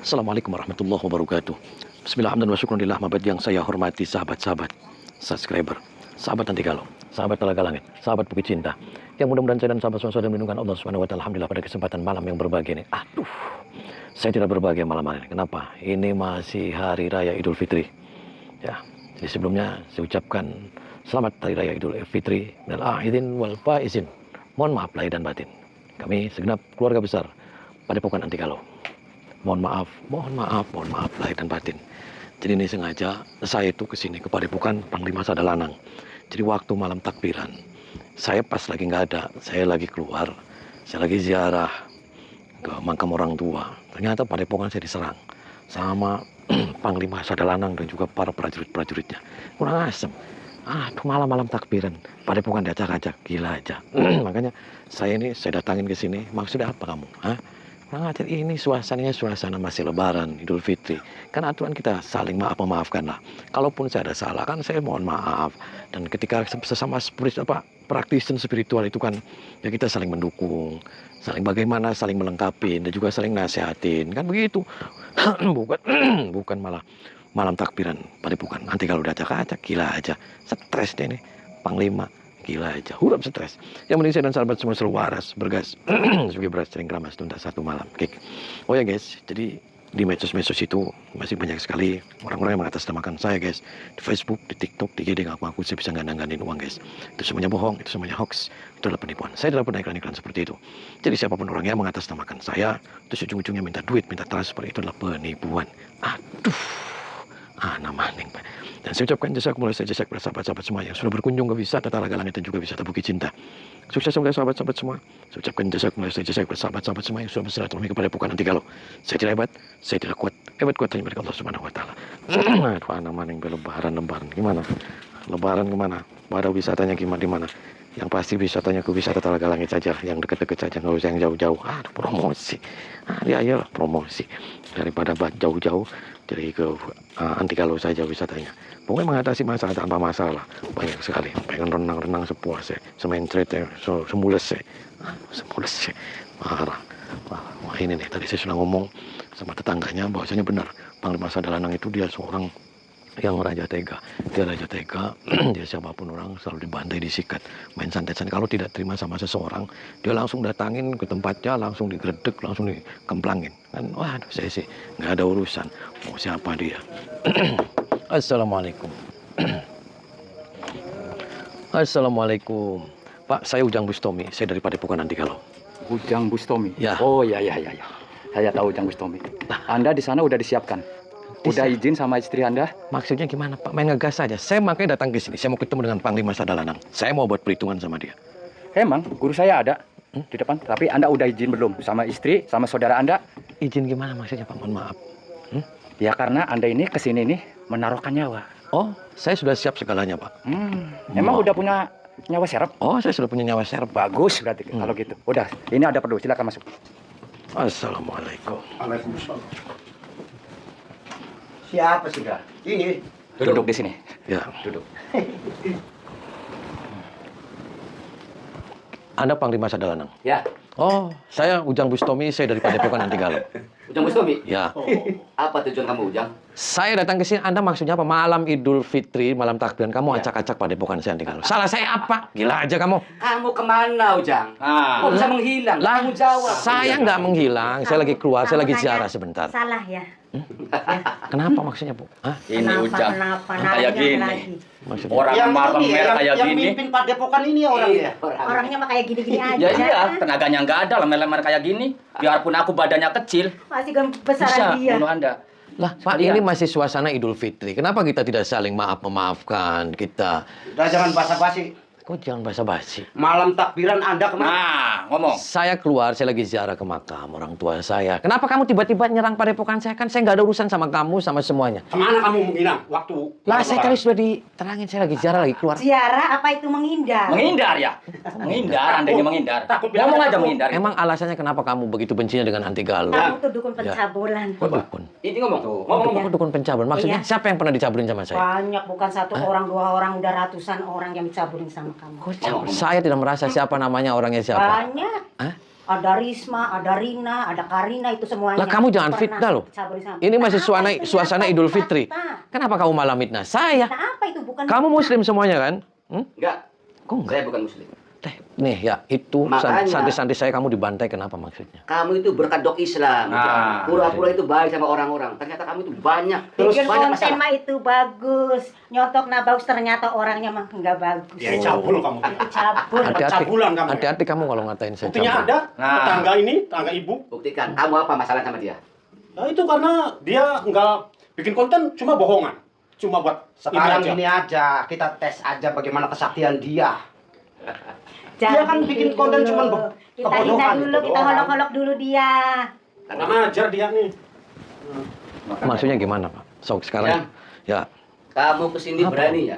Assalamualaikum warahmatullahi wabarakatuh. Bismillahirrahmanirrahim. Mabad yang saya hormati sahabat-sahabat, subscriber, sahabat anti galau, sahabat telaga langit, sahabat bukit cinta. Yang mudah-mudahan saya dan sahabat semua sudah melindungi Allah Subhanahu wa taala. Alhamdulillah pada kesempatan malam yang berbahagia ini. Aduh, saya tidak berbahagia malam hari ini. Kenapa? Ini masih hari raya Idul Fitri. Ya, jadi sebelumnya saya ucapkan selamat hari raya Idul Fitri. Minal aidin wal faizin. Mohon maaf lahir dan batin. Kami segenap keluarga besar Padepokan Anti Galau. Mohon maaf lahir dan batin. Jadi ini sengaja saya itu kesini ke Padepokan Panglima Sadalanang. Jadi waktu malam takbiran, saya pas lagi nggak ada, saya lagi keluar, saya lagi ziarah ke makam orang tua. Ternyata Padepokan saya diserang sama Panglima Sadalanang dan juga para prajurit-prajuritnya. Kurang asem. Malam-malam takbiran, Padepokan diacak-acak, gila aja. Makanya saya datangin ke sini, maksudnya apa kamu? Kurang ajar, ini suasananya suasana masih lebaran, Idul Fitri. Kan aturan kita saling memaafkan lah. Kalaupun saya ada salah, kan saya mohon maaf. Dan ketika sesama praktisi spiritual itu kan, ya kita saling mendukung. Saling bagaimana, saling melengkapi, dan juga saling nasihatin. Kan begitu. bukan malah malam takbiran Padepokan. Nanti kalau udah acak-acak, gila aja. Stres deh nih, Panglima. Gila aja, huruf stres. Yang penting saya dan sahabat semua selalu waras, bergas, sebagai beras sering keramas tuntas satu malam. Kik. Oh ya guys, jadi di medsos-medsos itu masih banyak sekali orang-orang yang mengatasnamakan saya guys. Di Facebook, di TikTok, di IG, ngaku-ngaku saya bisa ngandang-ngandin uang guys. Itu semuanya bohong, itu semuanya hoax. Itu adalah penipuan. Saya tidak pernah iklan-iklan seperti itu. Jadi siapapun orangnya yang mengatasnamakan saya, terus ujung-ujungnya minta duit, minta transfer, itu adalah penipuan. Aduh. Nama Neng. Dan saya ucapkan jazakumullah khairan kepada sahabat-sahabat semua yang sudah berkunjung ke wisata Talaga Langit dan juga wisata Bukit Cinta. Sukses semoga sahabat-sahabat semua. Saya ucapkan jazakumullah khairan kepada sahabat-sahabat semua yang sudah bersilaturahmi kepada Padepokan Anti Galau. Saya tidak hebat, saya tidak kuat. Hebat kuat hanya milik Allah Subhanahu wa taala. Aduh, nama Neng lebaran gimana? Lebaran kemana? Pada wisatanya gimana di mana? Yang pasti wisatanya ke wisata Talaga Langit saja, yang dekat-dekat saja, nggak usah yang jauh-jauh. Promosi. Ayolah promosi. Daripada jauh-jauh, jadi ke Anti Galau saja wisatanya. Pokoknya mengatasi masalah tanpa masalah. Banyak sekali. Pengen renang-renang sepuasnya. Semencret ya, semules ya. Semules ya. Marah. Wah ini nih, tadi saya sudah ngomong sama tetangganya bahwasanya benar. Panglima Sadalanang itu dia seorang yang raja tega. Dia raja tega, dia siapapun orang selalu dibantai, disikat, main santet-santet. Kalau tidak terima sama seseorang, dia langsung datangin ke tempatnya, langsung digredek, langsung dikemplangin. Kan, waduh, saya sih nggak ada urusan. Mau siapa dia? Assalamualaikum. Assalamualaikum. Pak, saya Ujang Bustomi. Saya dari Padepokan Anti Galau. Ujang Bustomi? Ya. Oh, ya. Saya tahu Ujang Bustomi. Anda di sana udah disiapkan? Udah izin sama istri Anda? Maksudnya gimana Pak? Main ngegas saja. Saya makanya datang ke sini. Saya mau ketemu dengan Panglima Sadalanang. Saya mau buat perhitungan sama dia. Emang guru saya ada di depan. Tapi Anda udah izin belum sama istri, sama saudara Anda? Izin gimana maksudnya Pak? Mohon maaf. Ya karena Anda ini kesini nih menaruhkan nyawa. Oh, saya sudah siap segalanya Pak. Emang udah punya nyawa serap? Oh, saya sudah punya nyawa serap. Bagus berarti kalau gitu. Udah, ini ada perlu. Silakan masuk. Assalamualaikum. Waalaikumsalam. Siapa sudah? Ini. Duduk di sini. Ya. Duduk. Anda Panglima Sadalanang? Ya. Oh, saya Ujang Bustomi, saya dari Padepokan Anti Galau. Ujang Bustomi? Ya. Apa tujuan kamu, Ujang? Saya datang ke sini, Anda maksudnya apa? Malam Idul Fitri, malam takbiran, kamu acak-acak Padepokan saya Anti Galau. Salah saya apa? Gila aja kamu. Kamu kemana, Ujang? Kok bisa menghilang? Lah, Kamu jawab. saya nggak menghilang. Saya lagi keluar, saya lagi Kamu ziarah nanya sebentar. Salah ya. Kenapa maksudnya, Bu? Hah? Ini Ujang. Kenapa? Kayak Nanya gini. lagi. Maksudnya? Orang Yang marmer ini, kayak yang gini. mimpin Padepokan ini orangnya. Orangnya mah kayak gini-gini aja. Ya iya, tenaganya nggak ada, lemar-lemar kayak gini. Biarpun aku badannya kecil, Masih bisa besaran dia. bunuh Anda. Lah, Pak, Sekalian. ini masih suasana Idul Fitri. Kenapa kita tidak saling memaafkan? Kita Udah jangan basa-basi. kok jangan basa-basi. Malam takbiran Anda kemana? Nah, ngomong. Saya keluar, saya lagi ziarah ke makam orang tua saya. Kenapa kamu tiba-tiba nyerang Padepokan saya? Kan saya nggak ada urusan sama kamu, sama semuanya. Kemana kamu menghilang waktu? Lah, saya tadi sudah diterangin, saya lagi ziarah, lagi keluar. Ziarah apa itu menghindar? Menghindar ya? Menghindar, Anda ini menghindar. Takut. Ngomong aja menghindar. Emang alasannya kenapa kamu begitu bencinya dengan Anti Galau? Kamu tuh dukun pencabulan. Kok dukun? Ini ngomong. Kok dukun pencabulan? Maksudnya Iya. siapa yang pernah dicaburin sama saya? Banyak, bukan satu orang, dua orang, udah ratusan orang yang dicaburin sama kamu. Kok cabul? Saya tidak merasa siapa namanya orangnya siapa. Banyak. Hah? Ada Risma, ada Rina, ada Karina, itu semuanya. Lah kamu jangan Pernah fitnah loh. cabul sama- Ini masih Nah, apa itu suasana nyata? Idul Bukan Fitri. fakta. Kenapa kamu malah fitnah saya? Nah, apa itu bukan Kamu fakta. muslim semuanya kan? Enggak, Kok enggak? saya bukan muslim. Nih ya, itu Makanya. santri-santri saya kamu dibantai kenapa maksudnya? Kamu itu berkedok Islam. Ah, Pura-pura itu baik sama orang-orang. Ternyata kamu itu banyak. Bikin banyak konten masalah. mah itu bagus. Nyotok bagus, ternyata orangnya mah nggak bagus. Ya cabul kamu. Itu cabul. Cabulan kamu. Hati-hati kamu kalau ngatain saya Buktinya cabul. ada Nah. tetangga ini, tetangga ibu. Buktikan, kamu apa masalah sama dia? Nah, itu karena dia nggak bikin konten cuma bohongan. Cuma buat Sekarang ini aja. gini aja, kita tes aja bagaimana kesaktian dia. Dia kan bikin konten cuman kita kebodohan, hina dulu, kita kebodohan. holok-holok dulu dia. Kurang ajar dia nih. Maksudnya gimana, Pak? So, sekarang ya, Kamu kesini Apa? berani ya?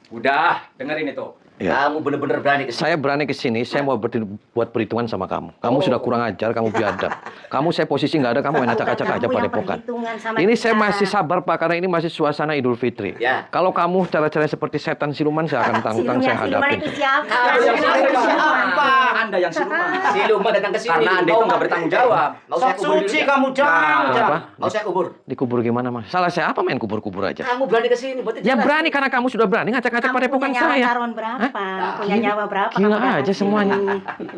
Udah, dengerin itu. ya. Kamu bener-bener berani kesini. Saya berani ke sini, saya mau buat perhitungan sama kamu. Kamu sudah kurang ajar, kamu biadab. Kamu saya posisi nggak ada, kamu main acak-acak aja Kamu pada yang epokan. perhitungan sama Ini saya kita. masih sabar Pak, karena ini masih suasana Idul Fitri. Ya. Kalau kamu cara-cara seperti setan siluman, saya akan tantang, saya Siluman hadapin. itu siapa? Siluman itu siapa? Anda yang siluman. Siluman datang ke sini. Karena Anda itu nggak bertanggung jawab. Mau saya Sok kubur suci dulu. kamu jangan. Apa? Mau saya kubur. Dikubur gimana, Mas? Salah saya apa main kubur-kubur aja? Kamu berani kesini, berarti Ya jelas. berani karena kamu sudah berani ngacak-ngacak Kamu pada epokan punya nyawa saya. taruhan berapa? Punya Gila- nyawa berapa? Gila kamu datang aja sini? semuanya.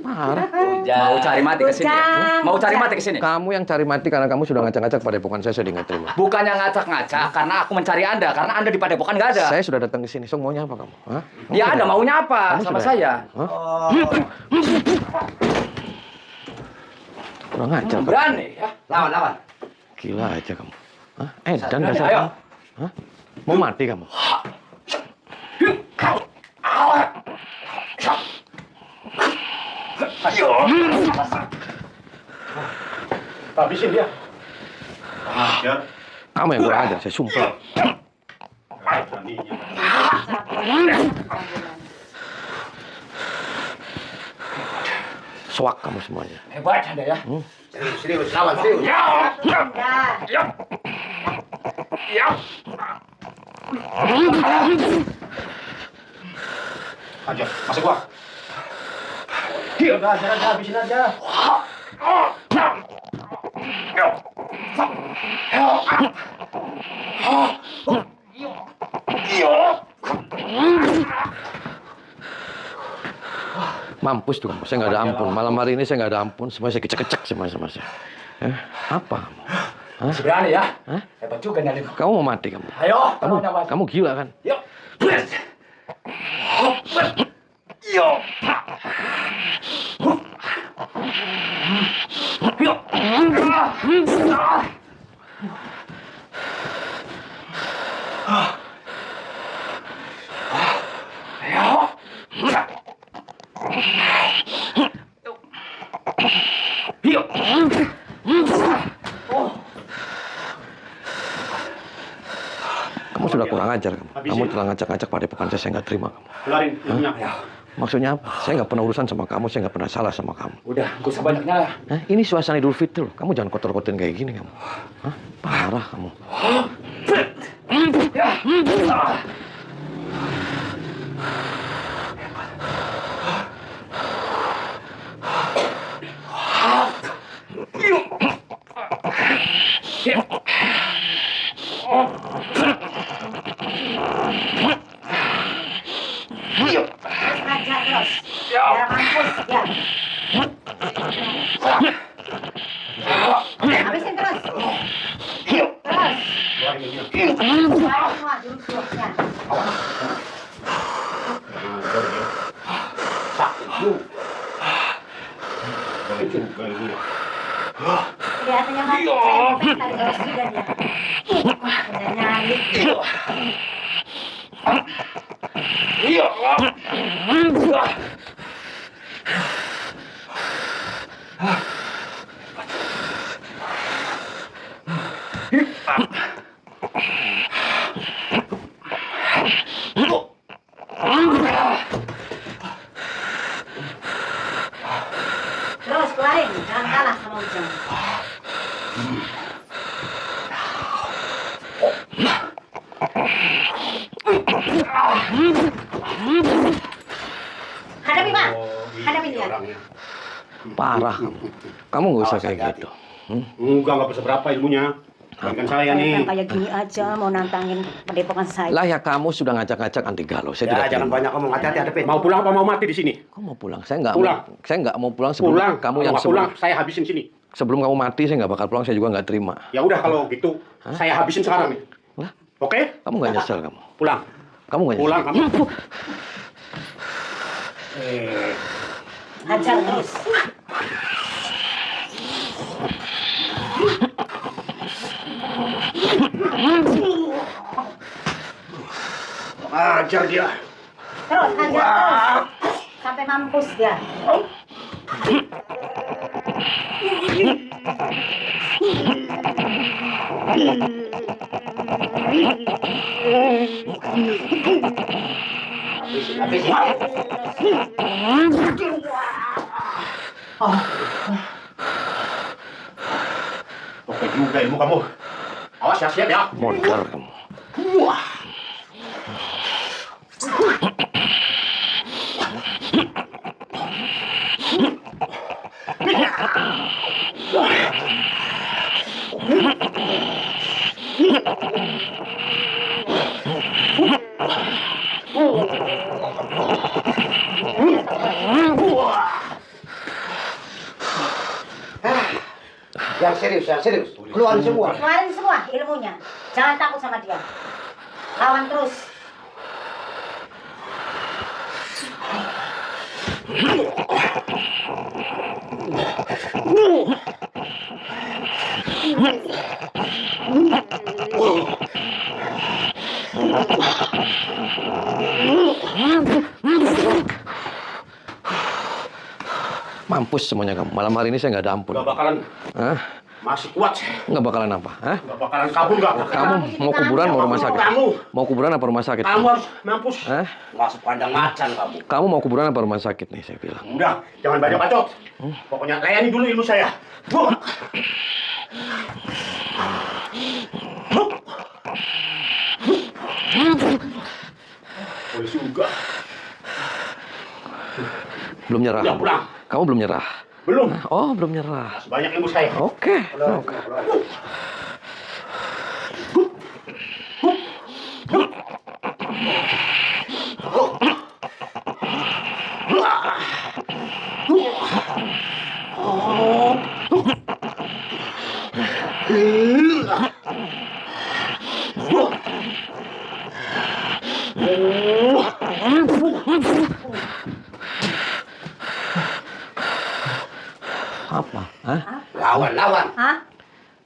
Parah. Mau cari mati ke sini ya? Ujang, Mau cari Ujang. mati ke sini? Kamu yang cari mati karena kamu sudah ngacak-ngacak pada epokan saya nggak terima. Bukannya ngacak-ngacak, karena aku mencari Anda. Karena Anda di padepokan nggak ada. Saya sudah datang ke sini, so maunya apa kamu? Hah? Kamu Ya, sudah- Anda maunya apa Kamu sama sudah- saya? Hah? Kurang ajar. Pak. Berani ya? Lawan, lawan. Gila aja kamu. Hah? Dan Ayo. dasar kamu. Hah? Mau mati kamu? Habisin dia. Ajar. Kamu yang kurang ajar, saya sumpah. Beraninya. Swak kamu semuanya. Hebat Anda ya. Serius, lawan, serius. Udah. Ajar, masuk gua. Udah, ajar aja, habisin aja. Mampus tuh kamu, saya nggak ada ampun. Malam hari ini saya nggak ada ampun, semua saya kecek-kecek semua sama saya. Apa kamu? Hah? Berani ya? Hah? Hebat juga nih. Kamu mau mati kamu? Ayo, Kamu, maunya mati. kamu gila kan? Yuk. Kamu sudah kurang ajar kamu. Kamu telah ngacak-ngacak pada epokan saya nggak terima kamu. Keluarin ininya. Maksudnya apa? Saya nggak pernah urusan sama kamu, saya nggak pernah salah sama kamu. Udah, gak usah banyaknya lah. Hah? Ini suasana Idul Fitri loh. Kamu jangan kotor-kotorin kayak gini kamu. Hah? Parah kamu. Aja terus. Biar mampus ya. Habisin terus. Terus. Keluarin ininya. Keluarin semua jurus-jurusnya. Kelihatannya mati keren, tadi terus juga dia. Udah nyalik. Terus keluarin, jangan kalah sama Ujang. Hadapi Pak, hadapi dia. Orangnya. parah kamu. Kamu nggak usah kayak gitu. Enggak bisa berapa ilmunya. Bukan saya nih. Yang kayak gini aja mau nantangin padepokan saya. Lah ya kamu sudah ngajak-ngajak anti galau. Saya Ya, tidak jangan terima. banyak ngomong, hati-hati hadepin. Mau pulang apa mau mati di sini? Kamu mau pulang? Saya Pulang. nggak mau pulang sebelum Pulang. kamu Kalau yang nggak pulang, saya habisin sini. sebelum kamu mati saya nggak bakal pulang. Saya juga nggak terima. Ya udah kalau gitu, saya habisin sekarang nih. Lah, Oke? kamu nggak nyesel kamu? Pulang. Kamu nggak nyesel? Pulang kamu. Hajar terus. Ajar dia. Terus hajar terus. Sampai mampus dia. Oke juga ilmu kamu. Awas ya, siap ya. Modal kamu. Yang serius, yang serius. Keluarin semua. Keluarin semua ilmunya. Jangan takut sama dia. Lawan terus. Mampus semuanya kamu. Malam hari ini saya nggak ada ampun. Gak bakalan Hah? masih kuat. Nggak bakalan apa? Hah? Gak bakalan kabur gak? Kamu mau kuburan mau rumah sakit? Kamu. Mau kuburan apa rumah sakit? Kamu harus mampus. Hah? Nggak sepandang macan kamu. Kamu mau kuburan apa rumah sakit nih saya bilang? Udah, jangan banyak bacot. Pokoknya layani dulu ilmu saya. Boleh juga. Belum nyerah. Udah kamu? pulang. Kamu belum nyerah. Belum. Oh, belum nyerah. Banyak ilmu saya. Oke. Apa? Hah? Lawan, lawan. Hah?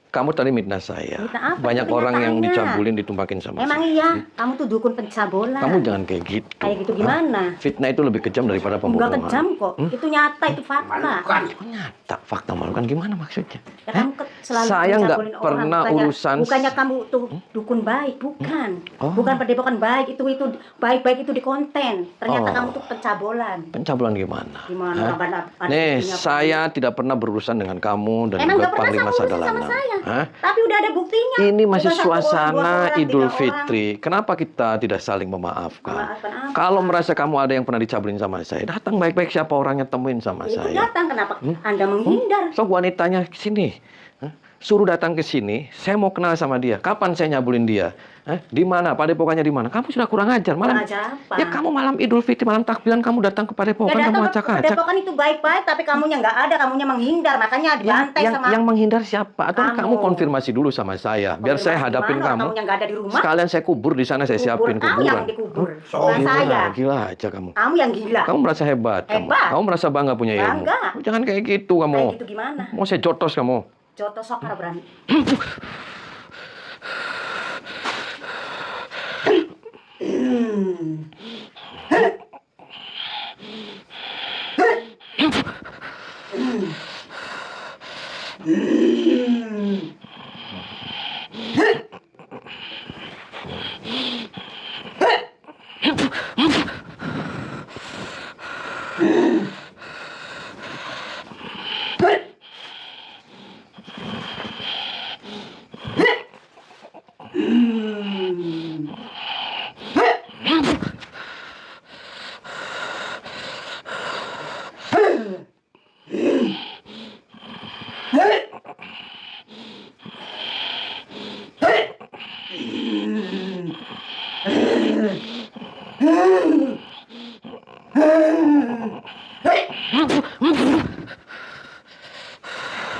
Kamu tadi mitnah saya. Mitnah apa? Banyak Itu orang yang kenyataannya. dicabulin, ditumpakin sama Emang saya. iya, kamu tuh dukun pencabolan. Kamu jangan kayak gitu. Kayak gitu gimana? Fitnah itu lebih kejam daripada Enggak pembohongan. kejam kok. Itu nyata, itu fakta. Malukan. Oh, nyata, fakta malukan gimana maksudnya? Ya, kamu selalu Saya nggak mencabolin orang, pernah urusan. Bukannya kamu tuh dukun baik, bukan. Oh. Bukan padepokan baik, itu baik-baik itu di konten. Ternyata Oh. kamu tuh pencabolan. Pencabulan gimana? Gimana? Hah? Ada Nih, buktinya, Pak. saya tidak pernah berurusan dengan kamu dan Emang juga nggak pernah Panglima sama urusan sama Sadalana. saya. Hah? Tapi udah ada buktinya. Ini masih Bukan satu orang, dua suasana orang, Idul 3 orang. Fitri. Kenapa kita tidak saling memaafkan? Memaafkan apa? Kalau merasa kamu ada yang pernah dicabulin sama saya, datang baik-baik siapa orangnya temuin sama Ya, itu saya. datang, kenapa Anda menghindar? So wanitanya ke sini. Hah? Suruh datang ke sini, saya mau kenal sama dia. Kapan saya nyabulin dia? Hah? Di mana? Padepokannya di mana? Kamu sudah kurang ajar. Kurang ajar apa? Ya kamu malam Idul Fitri, malam takbiran kamu datang ke padepokan, Ya, kamu datang ke acak-acak. padepokan itu baik-baik, tapi kamunya nggak ada, kamunya menghindar, makanya dibantai sama Yang menghindar siapa? Atau kamu Kamu. konfirmasi dulu sama saya, biar saya Konfirmasi hadapin gimana? kamu. Kamunya nggak ada di rumah. Sekalian saya kubur di sana, saya siapin Kamu kuburan. yang dikubur, Oh, bukan gila, saya. gila aja kamu. Kamu yang gila. Kamu merasa hebat. Hebat. Kamu merasa bangga punya ilmu. Bangga. Jangan kayak gitu kamu. Kayak gitu gimana? Mau saya jotos kamu. Joto Sokar berani.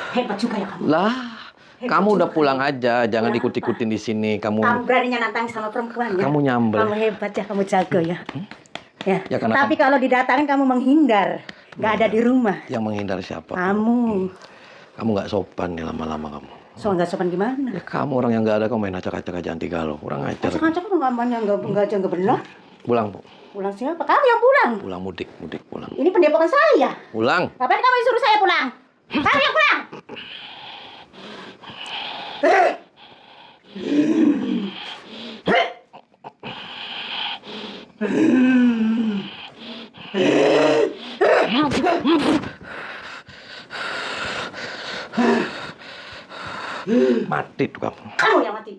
Hebat juga ya kamu. Lah, Hebat kamu udah juga. pulang aja, jangan Pulang ikut-ikutin di sini. Kamu beraninya nantang sama perempuan ya? Kamu nyambel. Kamu hebat ya, kamu jago ya. Ya. Ya, karena Tapi kalau didatangin kamu menghindar, nggak ada di rumah. yang menghindar siapa? Kamu, Kamu nggak sopan nih lama-lama kamu. so nggak sopan gimana? Ya kamu orang yang nggak ada, kamu main acak-acak aja anti galau. Kurang ajar. Acak-acak kan namanya nggak benar. Pulang, Bu. Pulang siapa? Kamu yang pulang. Pulang mudik, pulang. Ini pendepokan saya. Pulang. Ngapain kamu suruh saya pulang? Kamu yang pulang. Mati tuh kamu. Kamu yang mati.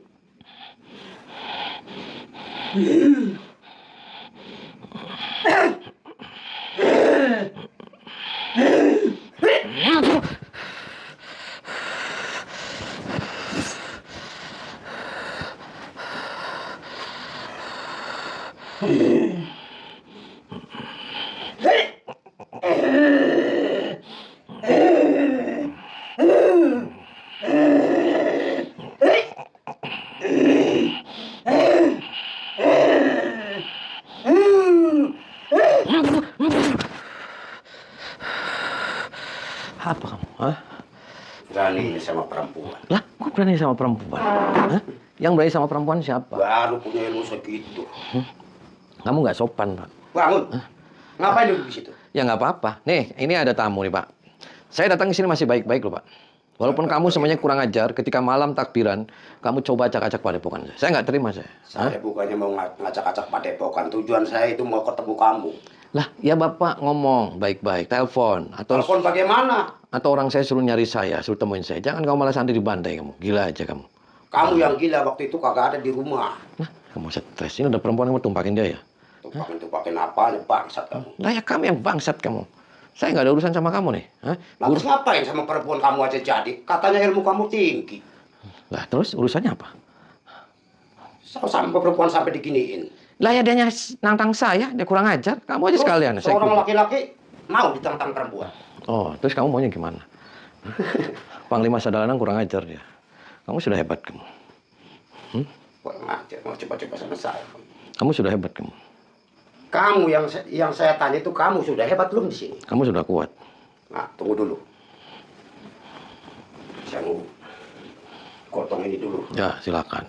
Apa kamu? Hah? Berani sama perempuan. Lah, kok berani sama perempuan? Hah? Yang berani sama perempuan siapa? Baru punya ilmu segitu. Kamu nggak sopan, Pak. Bangun. Ngapain duduk di situ? Ya nggak apa-apa. Nih, ini ada tamu nih, Pak. Saya datang ke sini masih baik-baik loh, Pak. Walaupun kamu semuanya kurang ajar, ketika malam takbiran, kamu coba acak-acak padepokan saya. Saya nggak terima, saya. Saya bukannya mau ngacak-acak padepokan. Tujuan saya itu mau ketemu kamu. Lah, ya Bapak ngomong baik-baik, telepon. Telepon bagaimana? Atau orang saya suruh nyari saya, suruh temuin saya. Jangan kamu malah sandi di bandai kamu. Gila aja kamu. Kamu yang gila waktu itu kagak ada di rumah. Nah, kamu stres. Ini udah perempuan kamu tumpakin dia ya? Tumpakin apa? Bangsat kamu. Lah ya kamu yang bangsat kamu. Saya nggak ada urusan sama kamu nih. Hah? Lantas ngapain sama perempuan kamu aja jadi? Katanya ilmu kamu tinggi. Lah terus urusannya apa? Sampai perempuan sampai diginiin. Lah ya dia nantang saya, dia kurang ajar. Kamu aja Terus sekalian. Saya seorang ikut. laki-laki mau ditantang perempuan. Oh, terus kamu maunya gimana? Panglima Sadalanang kurang ajar dia. Kamu sudah hebat kamu. Kurang ajar, mau coba-coba sama saya. Kamu sudah hebat kamu. Kamu yang saya tanya itu kamu sudah hebat belum di sini? Kamu sudah kuat. Nah, tunggu dulu. Saya mau gotong ini dulu. Ya, silakan.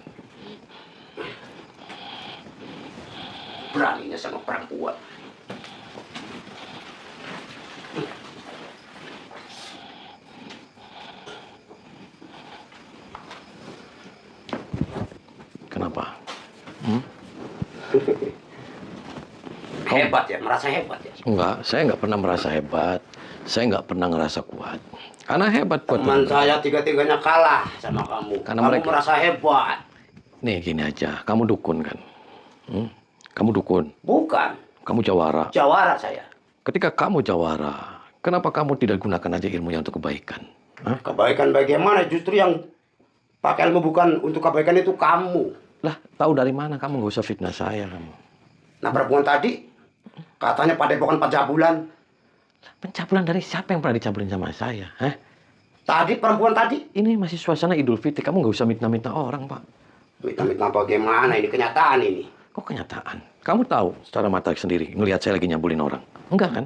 Beraninya sama perempuan. Kenapa? Hebat ya, merasa hebat ya. Enggak, saya nggak pernah merasa hebat. Saya nggak pernah ngerasa kuat. Karena hebat kuat. Teman saya tiga-tiganya kalah sama kamu. Karena Kamu mereka- merasa hebat. Nih gini aja, kamu dukun kan? Kamu dukun, Bukan. kamu jawara. Jawara saya. Ketika kamu jawara, kenapa kamu tidak gunakan aja ilmunya untuk kebaikan? Hah? Kebaikan bagaimana? Justru yang pakai ilmu bukan untuk kebaikan itu kamu. Lah, tahu dari mana kamu nggak usah fitnah saya kamu. Nah, perempuan tadi katanya padepokan pencabulan. Pencabulan dari siapa yang pernah dicabulin sama saya? Hah? Tadi perempuan tadi. Ini masih suasana Idul Fitri, kamu nggak usah mitnah-mitnah orang, Pak. Minta-minta bagaimana? Ini kenyataan ini. Kok kenyataan? Kamu tahu secara mata sendiri, ngelihat saya lagi nyambulin orang. Enggak kan?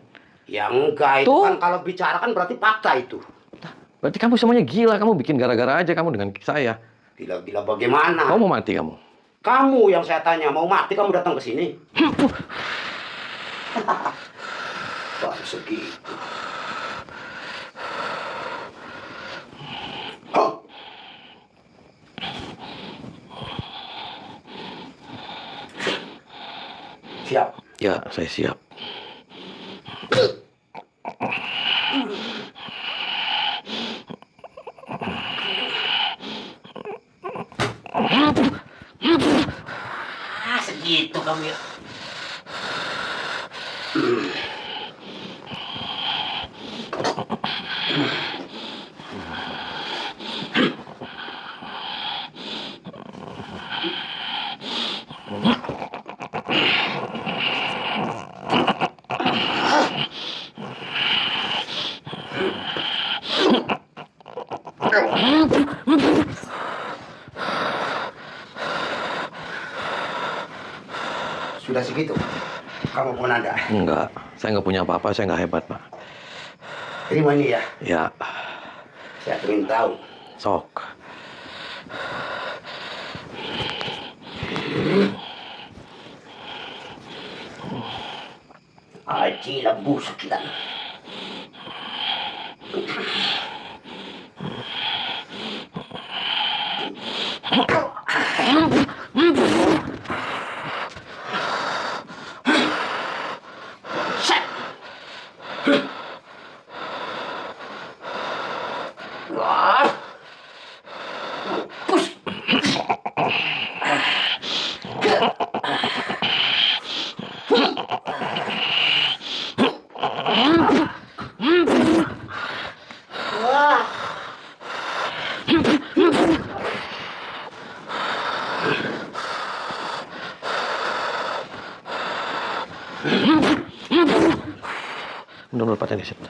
Ya enggak, itu Tuh. kan kalau bicara kan berarti fakta itu. Lah, berarti kamu semuanya gila, kamu bikin gara-gara aja kamu dengan saya. Gila-gila bagaimana? Kamu mau mati kamu? Kamu yang saya tanya, mau mati kamu datang ke sini? Baru segitu. Hah? Siap. Ya, saya siap. Ah, segitu kamu ya. sudah segitu. Kamu Komandan. Enggak, saya nggak punya apa-apa, saya nggak hebat, Pak. Terima ini ya. Ya, Saya ingin tahu. sok. Aji lah busuk kita. Mudah-mudahan Pak Teknisi.